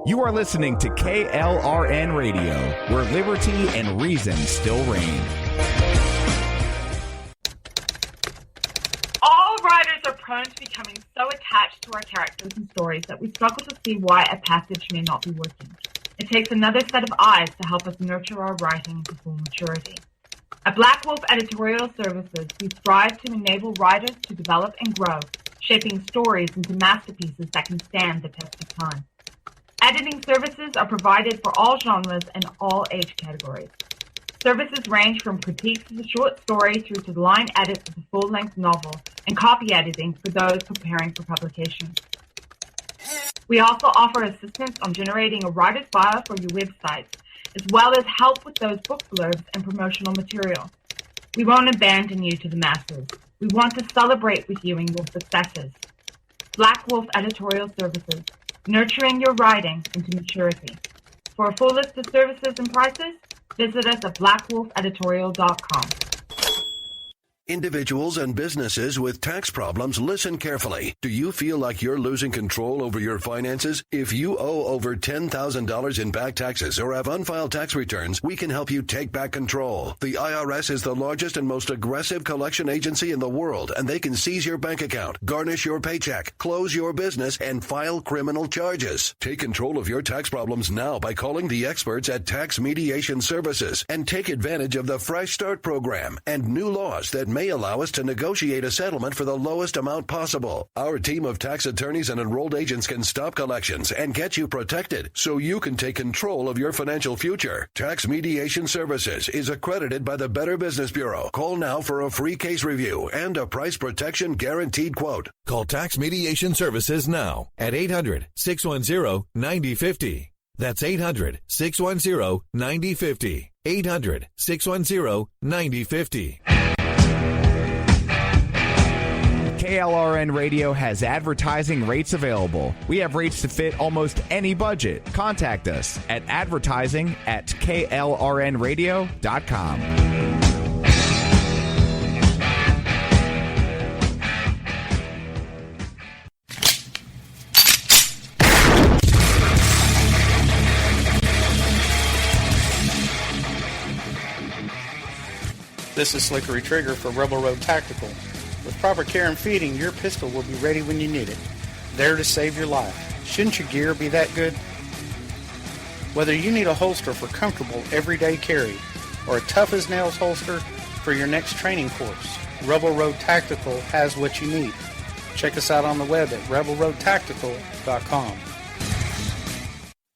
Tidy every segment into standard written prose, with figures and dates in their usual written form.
You are listening to KLRN Radio, where liberty and reason still reign. All writers are prone to becoming so attached to our characters and stories that we struggle to see why a passage may not be working. It takes another set of eyes to help us nurture our writing to full maturity. At Black Wolf Editorial Services, we strive to enable writers to develop and grow, shaping stories into masterpieces that can stand the test of time. Editing services are provided for all genres and all age categories. Services range from critiques of a short story through to the line edits of a full-length novel and copy editing for those preparing for publication. We also offer assistance on generating a writer's bio for your websites, as well as help with those book blurbs and promotional material. We won't abandon you to the masses. We want to celebrate with you in your successes. Black Wolf Editorial Services, nurturing your writing into maturity. For a full list of services and prices, visit us at blackwolfeditorial.com. Individuals and businesses with tax problems, listen carefully. Do you feel like you're losing control over your finances? If you owe over $10,000 in back taxes or have unfiled tax returns, we can help you take back control. The IRS is the largest and most aggressive collection agency in the world, and they can seize your bank account, garnish your paycheck, close your business, and file criminal charges. Take control of your tax problems now by calling the experts at Tax Mediation Services and take advantage of the Fresh Start program and new laws that may allow us to negotiate a settlement for the lowest amount possible. Our team of tax attorneys and enrolled agents can stop collections and get you protected so you can take control of your financial future. Tax Mediation Services is accredited by the Better Business Bureau. Call now for a free case review and a price protection guaranteed quote. Call Tax Mediation Services now at 800-610-9050. That's 800-610-9050. 800-610-9050. KLRN Radio has advertising rates available. We have rates to fit almost any budget. Contact us at advertising@klrnradio.com. This is Slickery Trigger for Rebel Road Tactical. With proper care and feeding, your pistol will be ready when you need it, there to save your life. Shouldn't your gear be that good? Whether you need a holster for comfortable everyday carry or a tough-as-nails holster for your next training course, Rebel Road Tactical has what you need. Check us out on the web at rebelroadtactical.com.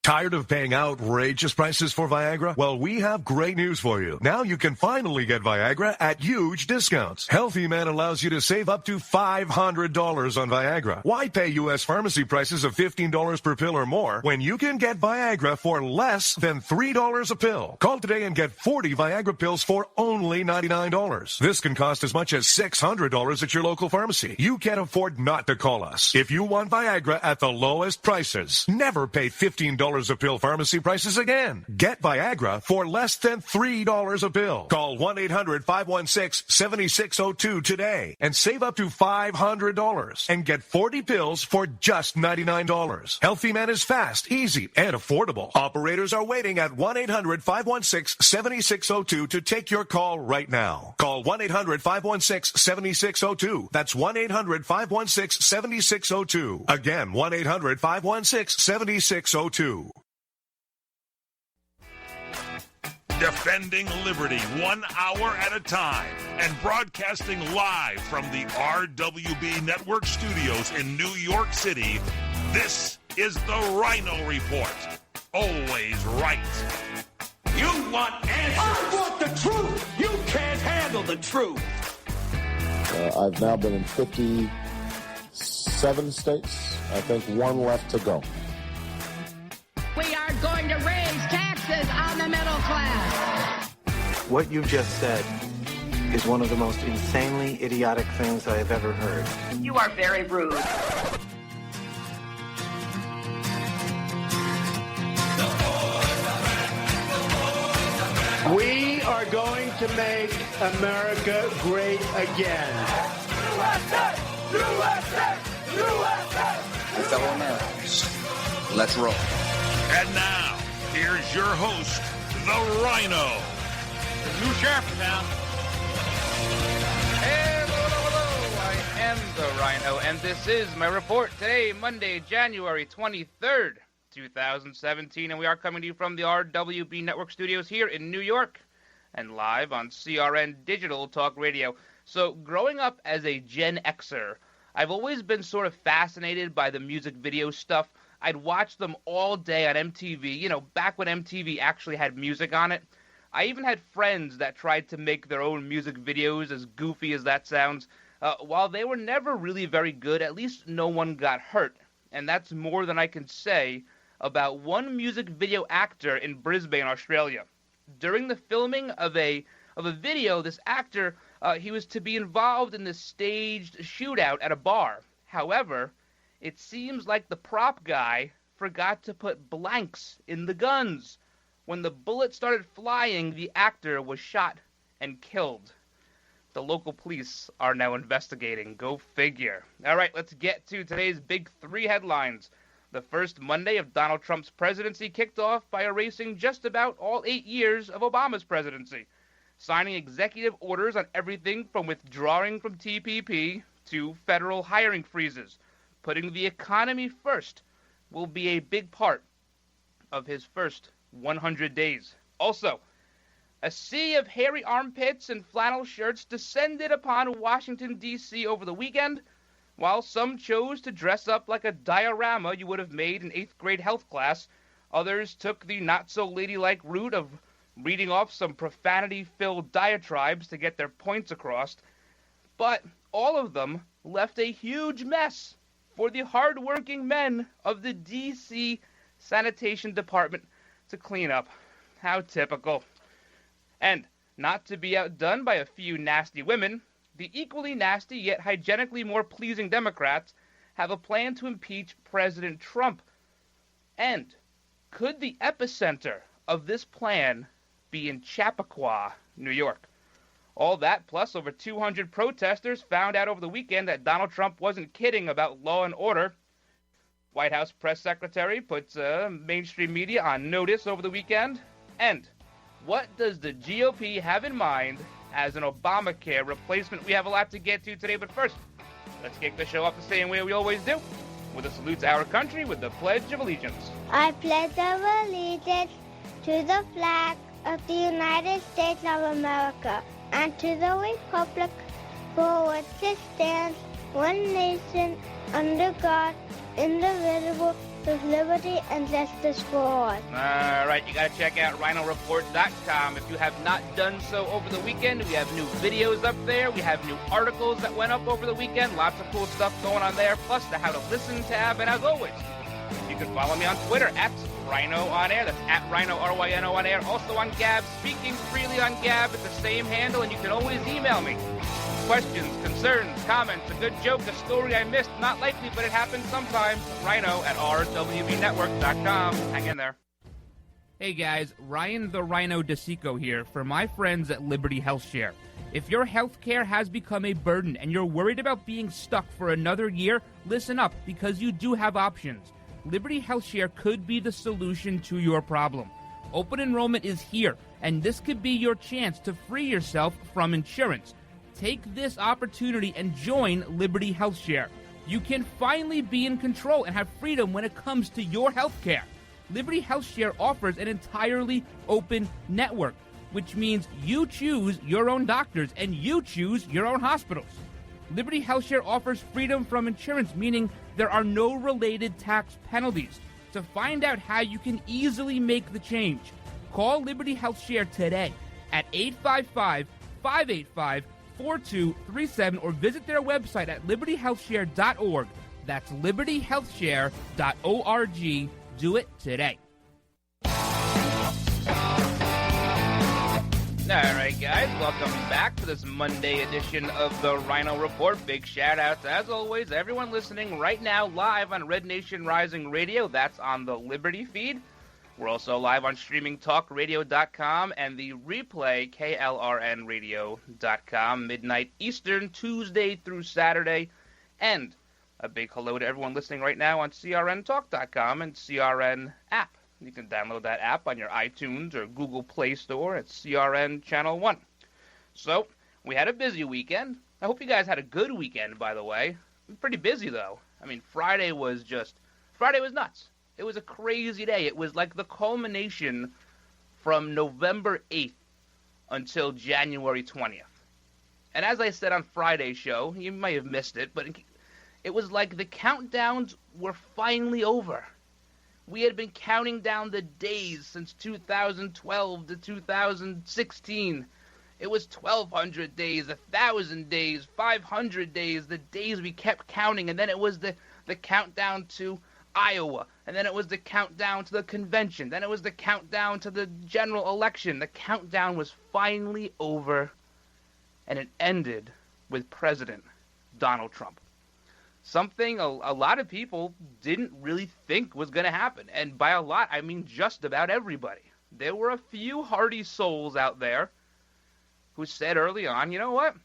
Tired of paying outrageous prices for Viagra? Well, we have great news for you. Now you can finally get Viagra at huge discounts. Healthy Man allows you to save up to $500 on Viagra. Why pay U.S. pharmacy prices of $15 per pill or more when you can get Viagra for less than $3 a pill? Call today and get 40 Viagra pills for only $99. This can cost as much as $600 at your local pharmacy. You can't afford not to call us. If you want Viagra at the lowest prices, never pay $15 a pill pharmacy prices again. Get Viagra for less than $3 a pill. Call 1-800-516-7602 today and save up to $500 and get 40 pills for just $99. Healthy Man is fast, easy, and affordable. Operators are waiting at 1-800-516-7602 to take your call right now. Call 1-800-516-7602. That's 1-800-516-7602. Again, 1-800-516-7602. Defending liberty 1 hour at a time and broadcasting live from the RWB Network studios in New York City, this is the Ryno Report. Always right. You want answers. I want the truth. You can't handle the truth. I've now been in 57 states. I think one left to go. We are going to raise taxes on the middle class. What you just said is one of the most insanely idiotic things I have ever heard. You are very rude. We are going to make America great again. USA! USA! USA! Fellow Americans, let's roll. And now, here's your host, the Ryno. There's a new sheriff in town. Hello. I am the Ryno, and this is my report today, Monday, January 23rd, 2017, and we are coming to you from the RWB Network studios here in New York and live on CRN Digital Talk Radio. So, growing up as a Gen Xer, I've always been sort of fascinated by the music video stuff. I'd watch them all day on MTV, you know, back when MTV actually had music on it. I even had friends that tried to make their own music videos, as goofy as that sounds. While they were never really very good, at least no one got hurt. And that's more than I can say about one music video actor in Brisbane, Australia. During the filming of a video, this actor, he was to be involved in this staged shootout at a bar. However, it seems like the prop guy forgot to put blanks in the guns. When the bullet started flying, the actor was shot and killed. The local police are now investigating. Go figure. All right, let's get to today's big three headlines. The first Monday of Donald Trump's presidency kicked off by erasing just about all 8 years of Obama's presidency, signing executive orders on everything from withdrawing from TPP to federal hiring freezes. Putting the economy first will be a big part of his first 100 days. Also, a sea of hairy armpits and flannel shirts descended upon Washington, D.C. over the weekend. While some chose to dress up like a diorama you would have made in 8th grade health class, others took the not-so-ladylike route of reading off some profanity-filled diatribes to get their points across. But all of them left a huge mess for the hard-working men of the D.C. Sanitation Department to clean up. How typical. And, not to be outdone by a few nasty women, the equally nasty yet hygienically more pleasing Democrats have a plan to impeach President Trump. And could the epicenter of this plan be in Chappaqua, New York? All that, plus over 200 protesters found out over the weekend that Donald Trump wasn't kidding about law and order. White House press secretary puts mainstream media on notice over the weekend. And what does the GOP have in mind as an Obamacare replacement? We have a lot to get to today, but first, let's kick the show off the same way we always do, with a salute to our country with the Pledge of Allegiance. I pledge of allegiance to the flag of the United States of America and to the republic for which it stands, one nation, under God, indivisible, with liberty and justice for all. All right, you got to check out RynoReport.com. If you have not done so over the weekend, we have new videos up there. We have new articles that went up over the weekend. Lots of cool stuff going on there, plus the How to Listen tab. And as always, you can follow me on Twitter at Ryno on Air. That's at Ryno, R-Y-N-O on Air. Also on Gab, speaking freely on Gab at the same handle, and you can always email me. Questions, concerns, comments, a good joke, a story I missed, not likely, but it happens sometimes. Ryno at rwbnetwork.com. Hang in there. Hey guys, Ryan the Ryno DeSico here for my friends at Liberty HealthShare. If your healthcare has become a burden and you're worried about being stuck for another year, listen up, because you do have options. Liberty HealthShare could be the solution to your problem. Open enrollment is here, and this could be your chance to free yourself from insurance. Take this opportunity and join Liberty HealthShare. You can finally be in control and have freedom when it comes to your healthcare. Liberty HealthShare offers an entirely open network, which means you choose your own doctors and you choose your own hospitals. Liberty HealthShare offers freedom from insurance, meaning there are no related tax penalties. To find out how you can easily make the change, call Liberty HealthShare today at 855-585-4237 or visit their website at libertyhealthshare.org. That's libertyhealthshare.org. Do it today. All right, guys, welcome back to this Monday edition of the Ryno Report. Big shout-outs, as always, everyone listening right now live on Red Nation Rising Radio. That's on the Liberty feed. We're also live on streamingtalkradio.com and the replay, klrnradio.com, midnight Eastern, Tuesday through Saturday. And a big hello to everyone listening right now on crntalk.com and CRN app. You can download that app on your iTunes or Google Play Store at CRN Channel 1. So, we had a busy weekend. I hope you guys had a good weekend, by the way. Pretty busy, though. I mean, Friday was nuts. It was a crazy day. It was like the culmination from November 8th until January 20th. And as I said on Friday's show, you might have missed it, but it was like the countdowns were finally over. We had been counting down the days since 2012 to 2016. It was 1,200 days, 1,000 days, 500 days, the days we kept counting, and then it was the countdown to Iowa, and then it was the countdown to the convention, then it was the countdown to the general election. The countdown was finally over, and it ended with President Donald Trump. Something a lot of people didn't really think was going to happen, and by a lot, I mean just about everybody. There were a few hardy souls out there who said early on, you know what,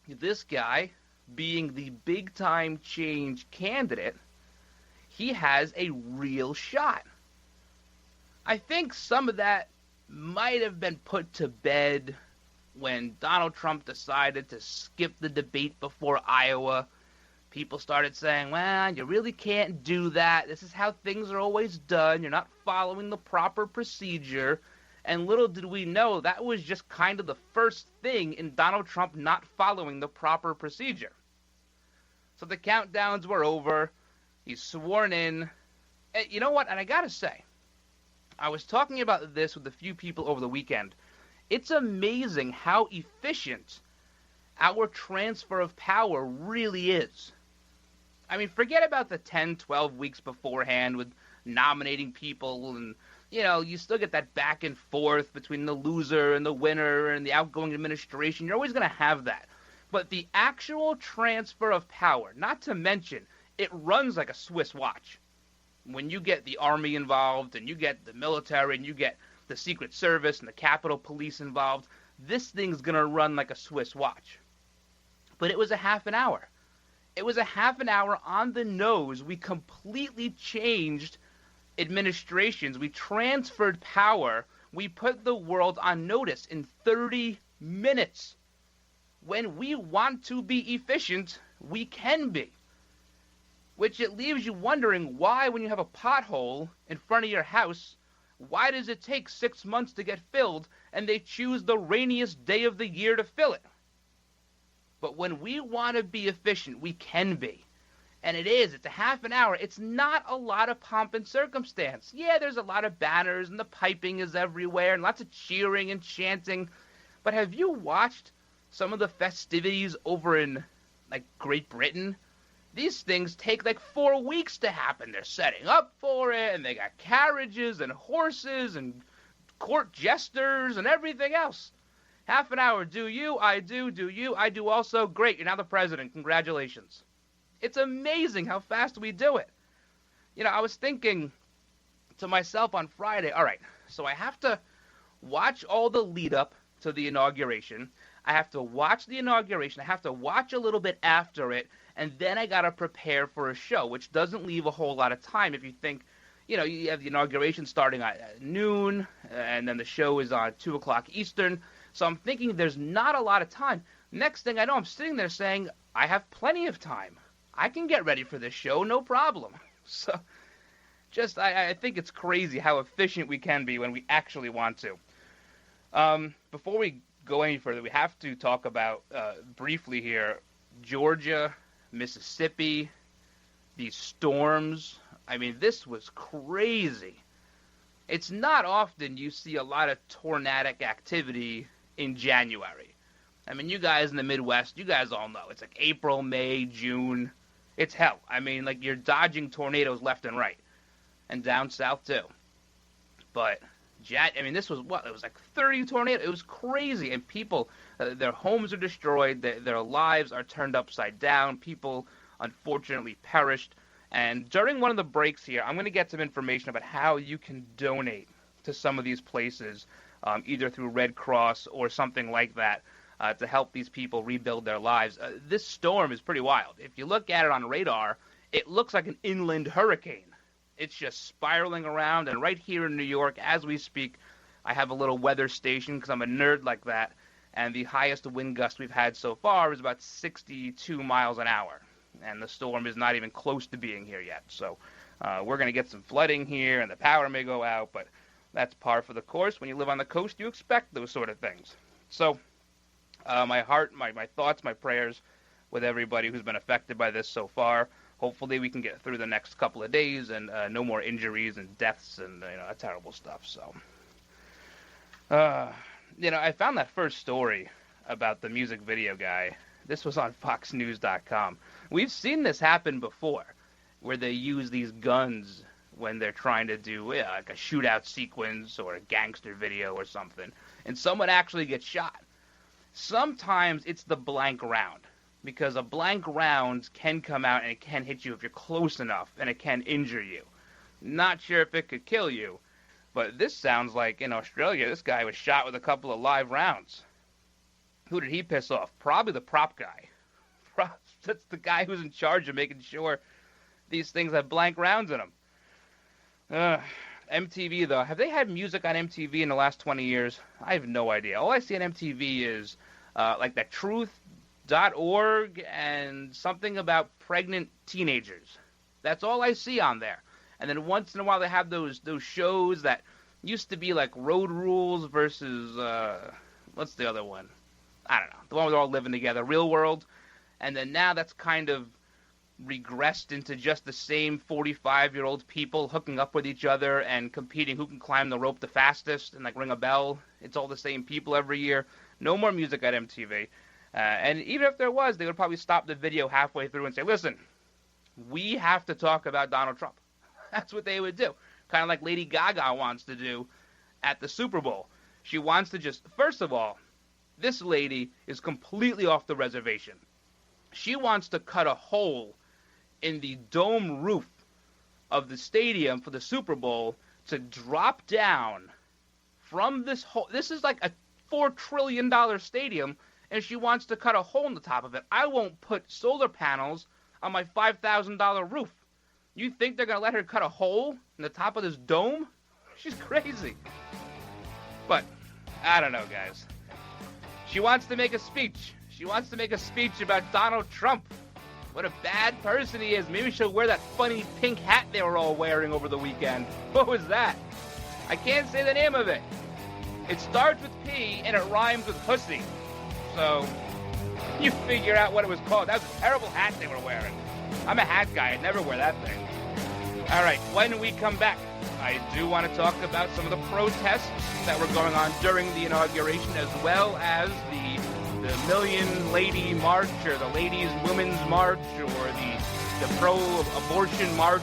this guy, being the big-time change candidate, he has a real shot. I think some of that might have been put to bed when Donald Trump decided to skip the debate before Iowa. People started saying, well, you really can't do that. This is how things are always done. You're not following the proper procedure. And little did we know that was just kind of the first thing in Donald Trump not following the proper procedure. So the countdowns were over. He's sworn in. And you know what? And I got to say, I was talking about this with a few people over the weekend. It's amazing how efficient our transfer of power really is. I mean, forget about the 10, 12 weeks beforehand with nominating people and, you know, you still get that back and forth between the loser and the winner and the outgoing administration. You're always going to have that. But the actual transfer of power, not to mention, it runs like a Swiss watch. When you get the army involved and you get the military and you get the Secret Service and the Capitol Police involved, this thing's going to run like a Swiss watch. But it was a half an hour. It was a half an hour on the nose. We completely changed administrations. We transferred power. We put the world on notice in 30 minutes. When we want to be efficient, we can be. Which it leaves you wondering why, when you have a pothole in front of your house, why does it take 6 months to get filled and they choose the rainiest day of the year to fill it? But when we want to be efficient, we can be. And it is. It's a half an hour. It's not a lot of pomp and circumstance. Yeah, there's a lot of banners and the piping is everywhere and lots of cheering and chanting. But have you watched some of the festivities over in, like, Great Britain? These things take like 4 weeks to happen. They're setting up for it, and they got carriages and horses and court jesters and everything else. Half an hour. Do you? I do. Do you? I do also. Great. You're now the president. Congratulations. It's amazing how fast we do it. You know, I was thinking to myself on Friday, all right, so I have to watch all the lead up to the inauguration. I have to watch the inauguration. I have to watch a little bit after it. And then I got to prepare for a show, which doesn't leave a whole lot of time if you think, you know, you have the inauguration starting at noon, and then the show is on 2 o'clock Eastern. So I'm thinking there's not a lot of time. Next thing I know, I'm sitting there saying, I have plenty of time. I can get ready for this show, no problem. So just, I think it's crazy how efficient we can be when we actually want to. Before we go any further, we have to talk about, briefly here, Georgia, Mississippi, these storms. I mean, this was crazy. It's not often you see a lot of tornadic activity in January. I mean, you guys in the Midwest, you guys all know. It's like April, May, June. It's hell. I mean, like, you're dodging tornadoes left and right. And down south, too. But, I mean, this was what? It was like 30 tornadoes. It was crazy. And people, their homes are destroyed. Their lives are turned upside down. People, unfortunately, perished. And during one of the breaks here, I'm going to get some information about how you can donate to some of these places, either through Red Cross or something like that, to help these people rebuild their lives. This storm is pretty wild. If you look at it on radar, it looks like an inland hurricane. It's just spiraling around, and right here in New York, as we speak, I have a little weather station because I'm a nerd like that, and the highest wind gust we've had so far is about 62 miles an hour, and the storm is not even close to being here yet. So we're going to get some flooding here, and the power may go out, but that's par for the course. When you live on the coast, you expect those sort of things. So my heart, my thoughts, my prayers with everybody who's been affected by this so far. Hopefully we can get through the next couple of days and no more injuries and deaths and that terrible stuff. So, I found that first story about the music video guy. This was on FoxNews.com. We've seen this happen before, where they use these guns when they're trying to do like a shootout sequence or a gangster video or something, and someone actually gets shot. Sometimes it's the blank round, because a blank round can come out and it can hit you if you're close enough, and it can injure you. Not sure if it could kill you, but this sounds like in Australia, this guy was shot with a couple of live rounds. Who did he piss off? Probably the prop guy. That's the guy who's in charge of making sure these things have blank rounds in them. MTV, though. Have they had music on MTV in the last 20 years? I have no idea. All I see on MTV is like that Truth.org and something about pregnant teenagers. That's all I see on there. And then once in a while they have those shows that used to be like Road Rules versus, what's the other one? I don't know. The one where they're all living together, Real World. And then now that's kind of regressed into just the same 45-year-old people hooking up with each other and competing who can climb the rope the fastest and like ring a bell. It's all the same people every year. No more music at MTV. And even if there was, they would probably stop the video halfway through and say, listen, we have to talk about Donald Trump. That's what they would do. Kind of like Lady Gaga wants to do at the Super Bowl. She wants to just, first of all, this lady is completely off the reservation. She wants to cut a hole in the dome roof of the stadium for the Super Bowl to drop down from this hole. This is like a $4 trillion stadium, and she wants to cut a hole in the top of it. I won't put solar panels on my $5,000 roof. You think they're going to let her cut a hole in the top of this dome? She's crazy. But, I don't know, guys. She wants to make a speech. She wants to make a speech about Donald Trump. What a bad person he is. Maybe she'll wear that funny pink hat they were all wearing over the weekend. What was that? I can't say the name of it. It starts with P and it rhymes with pussy. So, you figure out what it was called. That was a terrible hat they were wearing. I'm a hat guy. I'd never wear that thing. All right, when we come back, I do want to talk about some of the protests that were going on during the inauguration, as well as the Million Lady March, or the Ladies Women's March, or the pro-abortion march,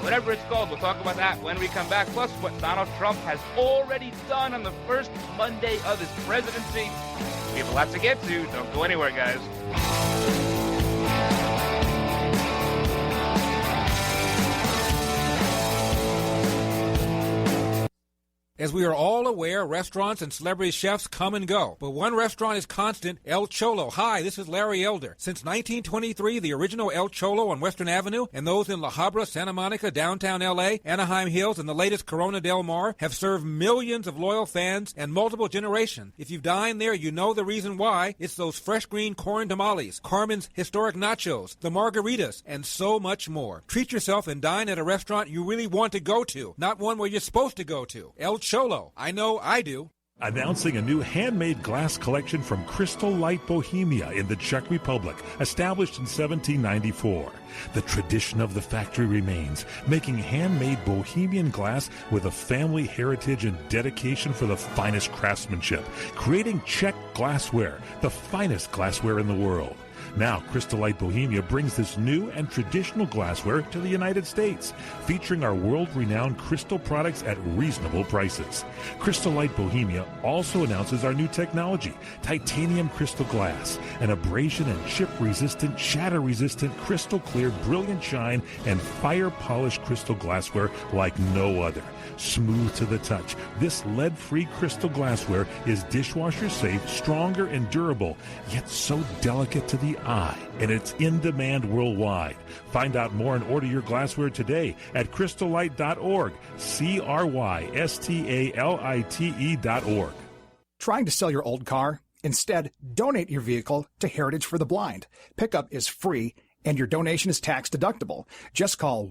whatever it's called. We'll talk about that when we come back, plus what Donald Trump has already done on the first Monday of his presidency. We have a lot to get to. Don't go anywhere, guys. As we are all aware, restaurants and celebrity chefs come and go. But one restaurant is constant, El Cholo. Hi, this is Larry Elder. Since 1923, the original El Cholo on Western Avenue and those in La Habra, Santa Monica, downtown L.A., Anaheim Hills, and the latest Corona Del Mar have served millions of loyal fans and multiple generations. If you've dined there, you know the reason why. It's those fresh green corn tamales, Carmen's historic nachos, the margaritas, and so much more. Treat yourself and dine at a restaurant you really want to go to, not one where you're supposed to go to. El Cholo. I know I do. Announcing a new handmade glass collection from Crystal Light Bohemia in the Czech Republic, established in 1794. The tradition of the factory remains, making handmade Bohemian glass with a family heritage and dedication for the finest craftsmanship, creating Czech glassware, the finest glassware in the world. Now, Crystal Light Bohemia brings this new and traditional glassware to the United States, featuring our world-renowned crystal products at reasonable prices. Crystal Light Bohemia also announces our new technology, titanium crystal glass, an abrasion and chip-resistant, shatter-resistant, crystal-clear, brilliant shine, and fire-polished crystal glassware like no other. Smooth to the touch, this lead-free crystal glassware is dishwasher-safe, stronger, and durable, yet so delicate to the STI, and it's in demand worldwide. Find out more and order your glassware today at crystalite.org, CRYSTALITE.org. Trying to sell your old car? Instead, donate your vehicle to Heritage for the Blind. Pickup is free, and your donation is tax deductible. Just call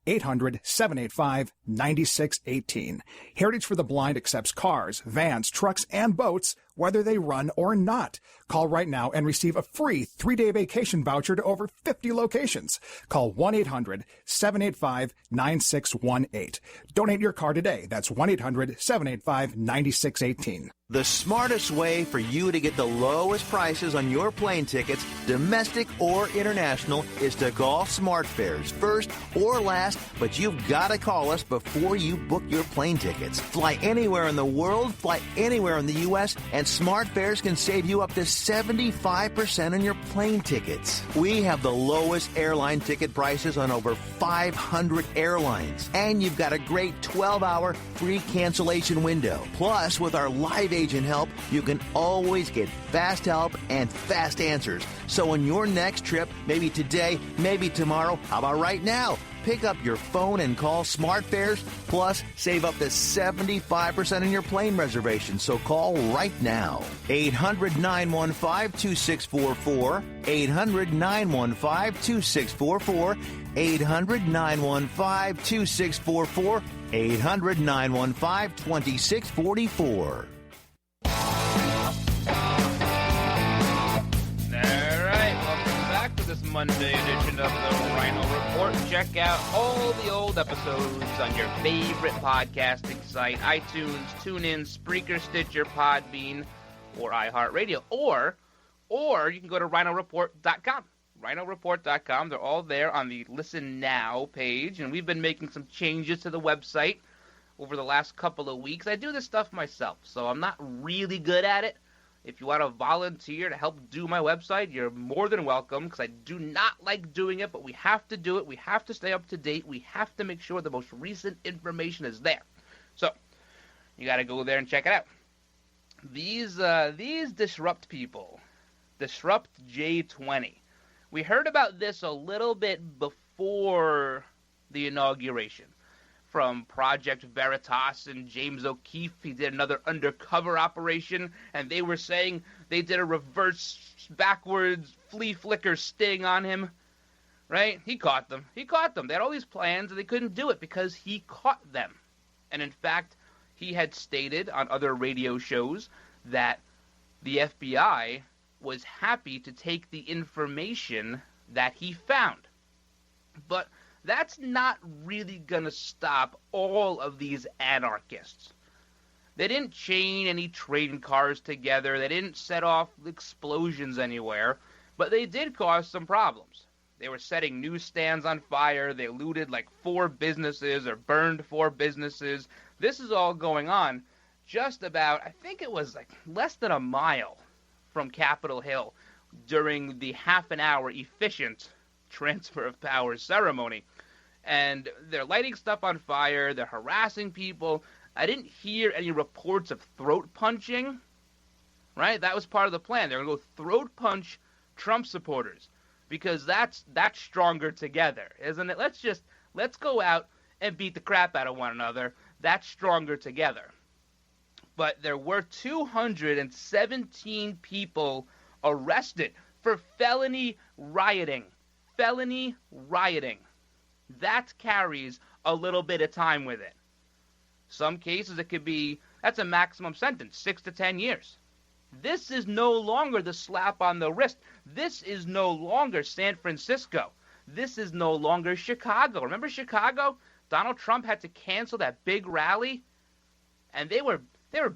1-800-785-9618. Heritage for the Blind accepts cars, vans, trucks, and boats, whether they run or not. Call right now and receive a free 3-day vacation voucher to over 50 locations. Call 1-800-785-9618. Donate your car today. That's 1-800-785-9618. The smartest way for you to get the lowest prices on your plane tickets, domestic or international, is to call SmartFares. First or last, but you've got to call us before you book your plane tickets. Fly anywhere in the world, fly anywhere in the U.S., and SmartFares can save you up to 75% on your plane tickets. We have the lowest airline ticket prices on over 500 airlines, and you've got a great 12-hour free cancellation window. Plus, with our live agent help, you can always get fast help and fast answers. So on your next trip, maybe today, maybe tomorrow, how about right now? Pick up your phone and call SmartFares, plus save up to 75% on your plane reservation. So call right now. 800-915-2644. 800-915-2644. 800-915-2644. 800-915-2644. This Monday edition of the Ryno Report. Check out all the old episodes on your favorite podcasting site, iTunes, TuneIn, Spreaker, Stitcher, Podbean, or iHeartRadio. Or you can go to RynoReport.com. RynoReport.com. They're all there on the Listen Now page, and we've been making some changes to the website over the last couple of weeks. I do this stuff myself, so I'm not really good at it. If you want to volunteer to help do my website, you're more than welcome, because I do not like doing it, but we have to do it. We have to stay up to date. We have to make sure the most recent information is there. So you got to go there and check it out. These Disrupt people, Disrupt J20. We heard about this a little bit before the inauguration. From Project Veritas and James O'Keefe. He did another undercover operation, and they were saying they did a reverse, backwards, flea flicker sting on him, right? He caught them. They had all these plans, and they couldn't do it because he caught them. And in fact, he had stated on other radio shows that the FBI was happy to take the information that he found. But that's not really going to stop all of these anarchists. They didn't chain any train cars together. They didn't set off explosions anywhere. But they did cause some problems. They were setting newsstands on fire. They looted like 4 businesses or burned 4 businesses. This is all going on just about, I think it was like less than a mile from Capitol Hill during the half-an-hour efficient transfer of power ceremony. And they're lighting stuff on fire. They're harassing people. I didn't hear any reports of throat punching, right? That was part of the plan. They're going to go throat punch Trump supporters because that's stronger together, isn't it? Let's go out and beat the crap out of one another. That's stronger together. But there were 217 people arrested for felony rioting. Felony rioting. That carries a little bit of time with it. Some cases it could be, that's a maximum sentence, 6 to 10 years. This is no longer the slap on the wrist. This is no longer San Francisco. This is no longer Chicago. Remember Chicago? Donald Trump had to cancel that big rally, and they were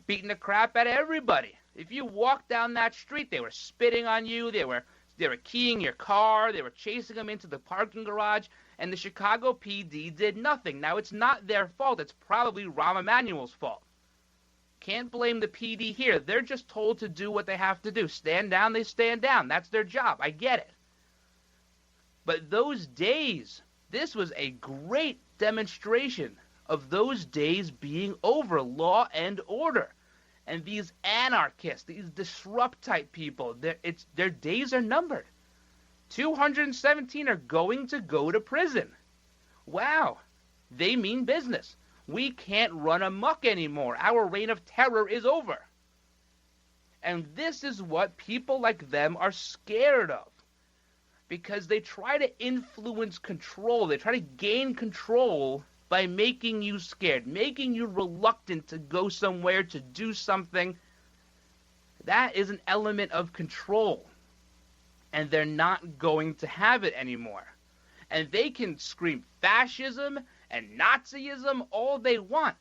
beating the crap out of everybody. If you walked down that street, they were spitting on you. They were keying your car. They were chasing them into the parking garage. And the Chicago PD did nothing. Now, it's not their fault. It's probably Rahm Emanuel's fault. Can't blame the PD here. They're just told to do what they have to do. Stand down, they stand down. That's their job. I get it. But those days, this was a great demonstration of those days being over, law and order. And these anarchists, these disrupt-type people, their days are numbered. 217 are going to go to prison. Wow, they mean business. We can't run amok anymore. Our reign of terror is over. And this is what people like them are scared of, because they try to influence control. They try to gain control by making you scared, making you reluctant to go somewhere, to do something. That is an element of control. And they're not going to have it anymore. And they can scream fascism and Nazism all they want,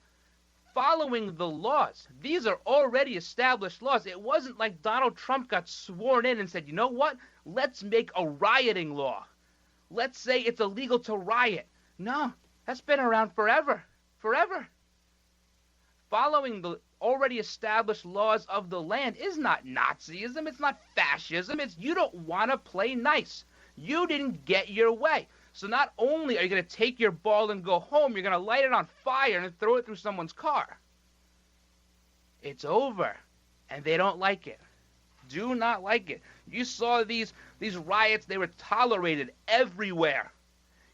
following the laws. These are already established laws. It wasn't like Donald Trump got sworn in and said, you know what? Let's make a rioting law. Let's say it's illegal to riot. No, that's been around forever. Forever. Following the already established laws of the land is not Nazism. It's not fascism. It's you don't want to play nice. You didn't get your way. So not only are you going to take your ball and go home, you're going to light it on fire and throw it through someone's car. It's over. And they don't like it. Do not like it. You saw these riots, they were tolerated everywhere.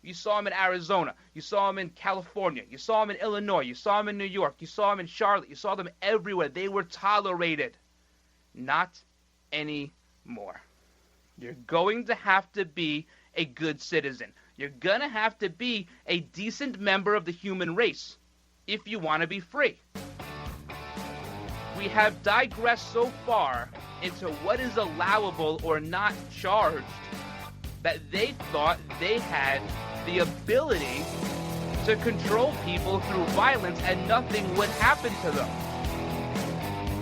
You saw them in Arizona. You saw them in California. You saw them in Illinois. You saw them in New York. You saw them in Charlotte. You saw them everywhere. They were tolerated. Not anymore. You're going to have to be a good citizen. You're going to have to be a decent member of the human race if you want to be free. We have digressed so far into what is allowable or not charged that they thought they had the ability to control people through violence and nothing would happen to them.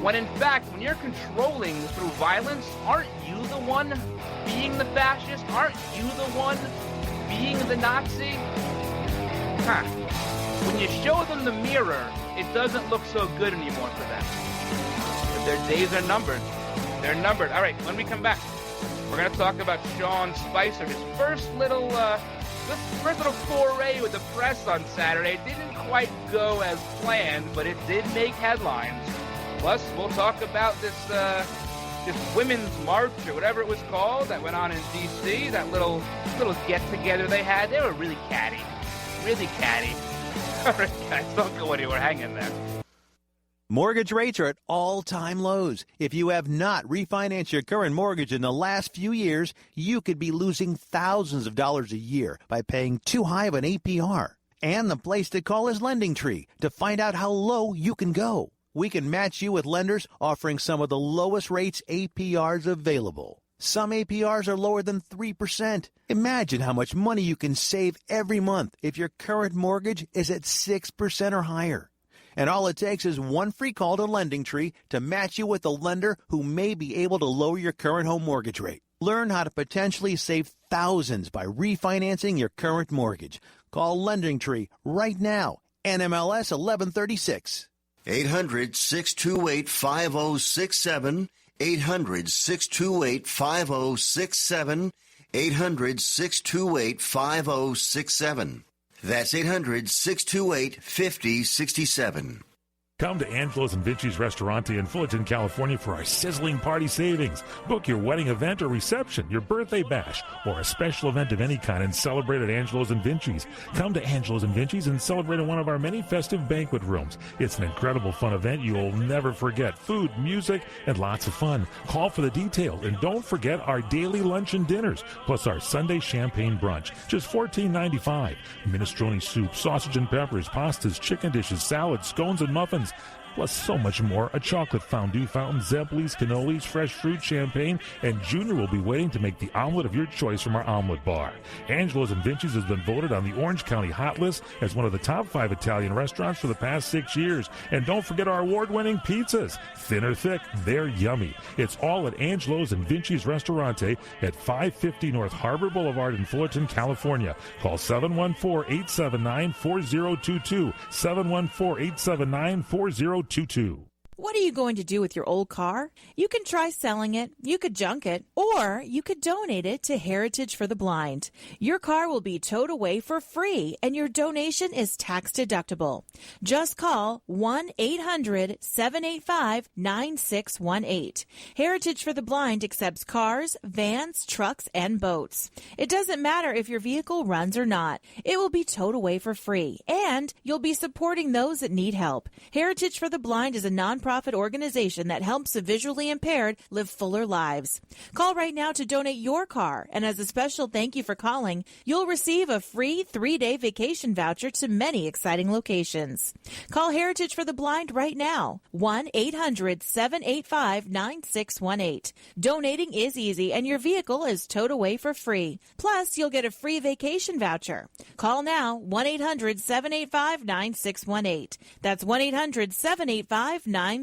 When in fact, when you're controlling through violence, aren't you the one being the fascist? Aren't you the one being the Nazi? When you show them the mirror, it doesn't look so good anymore for them. But their days are numbered. They're numbered. All right, when we come back, we're going to talk about Sean Spicer, his first little foray with the press on Saturday. It didn't quite go as planned, but it did make headlines. Plus, we'll talk about this women's march or whatever it was called that went on in D.C., that little get-together they had. They were really catty. Really catty. All right, guys, don't go anywhere. Hang in there. Mortgage rates are at all-time lows. If you have not refinanced your current mortgage in the last few years, you could be losing thousands of dollars a year by paying too high of an APR. And the place to call is LendingTree to find out how low you can go. We can match you with lenders offering some of the lowest rates APRs available. Some APRs are lower than 3%. Imagine how much money you can save every month if your current mortgage is at 6% or higher. And all it takes is one free call to LendingTree to match you with a lender who may be able to lower your current home mortgage rate. Learn how to potentially save thousands by refinancing your current mortgage. Call LendingTree right now. NMLS 1136. 800-628-5067. 800-628-5067. 800-628-5067. That's 800-628-5067. Come to Angelo's and Vinci's Restaurante in Fullerton, California for our sizzling party savings. Book your wedding event or reception, your birthday bash, or a special event of any kind and celebrate at Angelo's and Vinci's. Come to Angelo's and Vinci's and celebrate in one of our many festive banquet rooms. It's an incredible fun event you'll never forget. Food, music, and lots of fun. Call for the details, and don't forget our daily lunch and dinners, plus our Sunday champagne brunch. Just $14.95. Minestrone soup, sausage and peppers, pastas, chicken dishes, salads, scones, and muffins. Plus so much more, a chocolate fondue fountain, Zebblies, cannolis, fresh fruit, champagne, and Junior will be waiting to make the omelet of your choice from our omelet bar. Angelo's and Vinci's has been voted on the Orange County Hot List as one of the top 5 Italian restaurants for the past 6 years. And don't forget our award-winning pizzas. Thin or thick, they're yummy. It's all at Angelo's and Vinci's Restaurante at 550 North Harbor Boulevard in Fullerton, California. Call 714-879-4022, 714-879-4022. What are you going to do with your old car? You can try selling it, you could junk it, or you could donate it to Heritage for the Blind. Your car will be towed away for free, and your donation is tax deductible. Just call 1-800-785-9618. Heritage for the Blind accepts cars, vans, trucks, and boats. It doesn't matter if your vehicle runs or not. It will be towed away for free, and you'll be supporting those that need help. Heritage for the Blind is a nonprofit organization that helps the visually impaired live fuller lives. Call right now to donate your car, and as a special thank you for calling, you'll receive a free 3-day vacation voucher to many exciting locations. Call Heritage for the Blind right now, 1-800-785-9618. Donating is easy, and your vehicle is towed away for free. Plus, you'll get a free vacation voucher. Call now, 1-800-785-9618. That's 1-800-785-9618.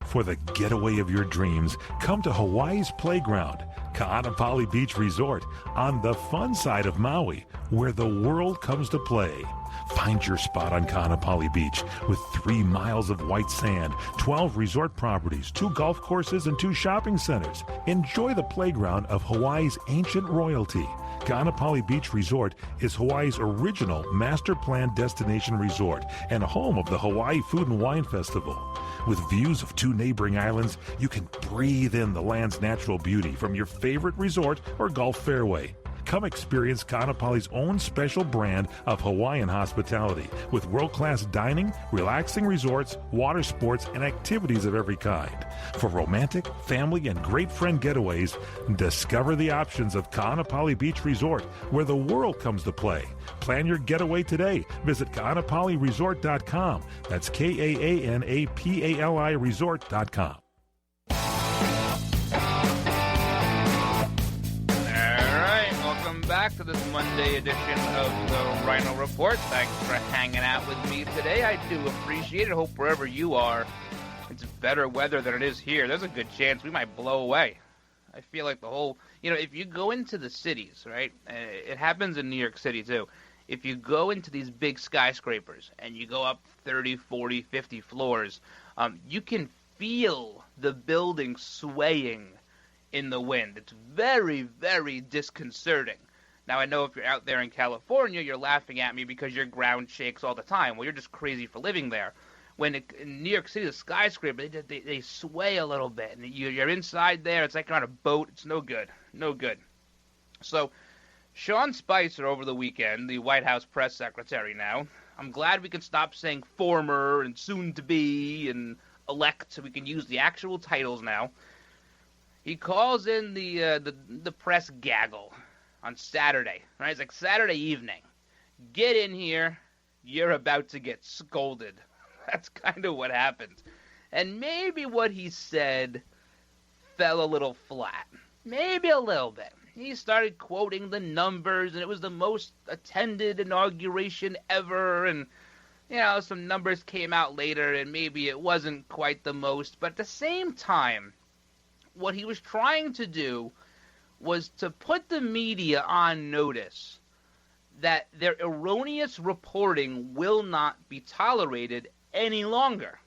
For the getaway of your dreams, come to Hawaii's playground, Ka'anapali Beach Resort, on the fun side of Maui, where the world comes to play. Find your spot on Ka'anapali Beach with 3 miles of white sand, 12 resort properties, 2 golf courses, and 2 shopping centers. Enjoy the playground of Hawaii's ancient royalty. Ka'anapali Beach Resort is Hawaii's original master plan destination resort and home of the Hawaii Food and Wine Festival. With views of 2 neighboring islands, you can breathe in the land's natural beauty from your favorite resort or golf fairway. Come experience Ka'anapali's own special brand of Hawaiian hospitality with world-class dining, relaxing resorts, water sports, and activities of every kind. For romantic, family, and great friend getaways, discover the options of Ka'anapali Beach Resort, where the world comes to play. Plan your getaway today. Visit Ka'anapaliResort.com. That's KAANAPALI Resort.com. Back to this Monday edition of the Ryno Report. Thanks for hanging out with me today. I do appreciate it. Hope wherever you are, it's better weather than it is here. There's a good chance we might blow away. I feel like the whole, if you go into the cities, right? It happens in New York City too. If you go into these big skyscrapers and you go up 30, 40, 50 floors, you can feel the building swaying in the wind. It's very, very disconcerting. Now, I know if you're out there in California, you're laughing at me because your ground shakes all the time. Well, you're just crazy for living there. In New York City, the skyscraper, they sway a little bit. And you're inside there. It's like you're on a boat. It's no good. No good. So, Sean Spicer over the weekend, the White House press secretary now, I'm glad we can stop saying former and soon to be and elect so we can use the actual titles now. He calls in the press gaggle on Saturday, right? It's like Saturday evening. Get in here. You're about to get scolded. That's kind of what happened. And maybe what he said fell a little flat. Maybe a little bit. He started quoting the numbers, and it was the most attended inauguration ever, and, some numbers came out later, and maybe it wasn't quite the most. But at the same time, what he was trying to do was to put the media on notice that their erroneous reporting will not be tolerated any longer.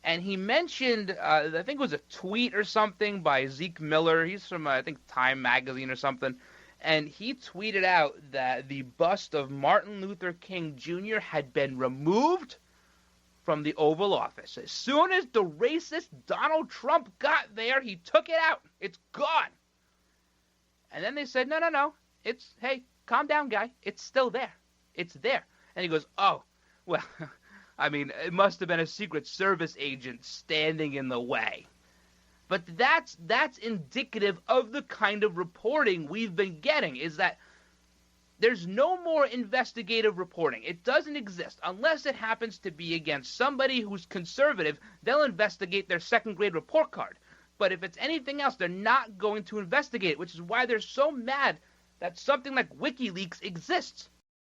And he mentioned, I think it was a tweet or something by Zeke Miller. He's from, I think, Time Magazine or something. And he tweeted out that the bust of Martin Luther King Jr. had been removed from the Oval Office. As soon as the racist Donald Trump got there, he took it out. It's gone. And then they said, no. Hey, calm down, guy. It's still there. It's there. And he goes, oh, well, I mean, it must have been a Secret Service agent standing in the way. But that's indicative of the kind of reporting we've been getting, is that there's no more investigative reporting. It doesn't exist. Unless it happens to be against somebody who's conservative, they'll investigate their second-grade report card. But if it's anything else, they're not going to investigate it, which is why they're so mad that something like WikiLeaks exists.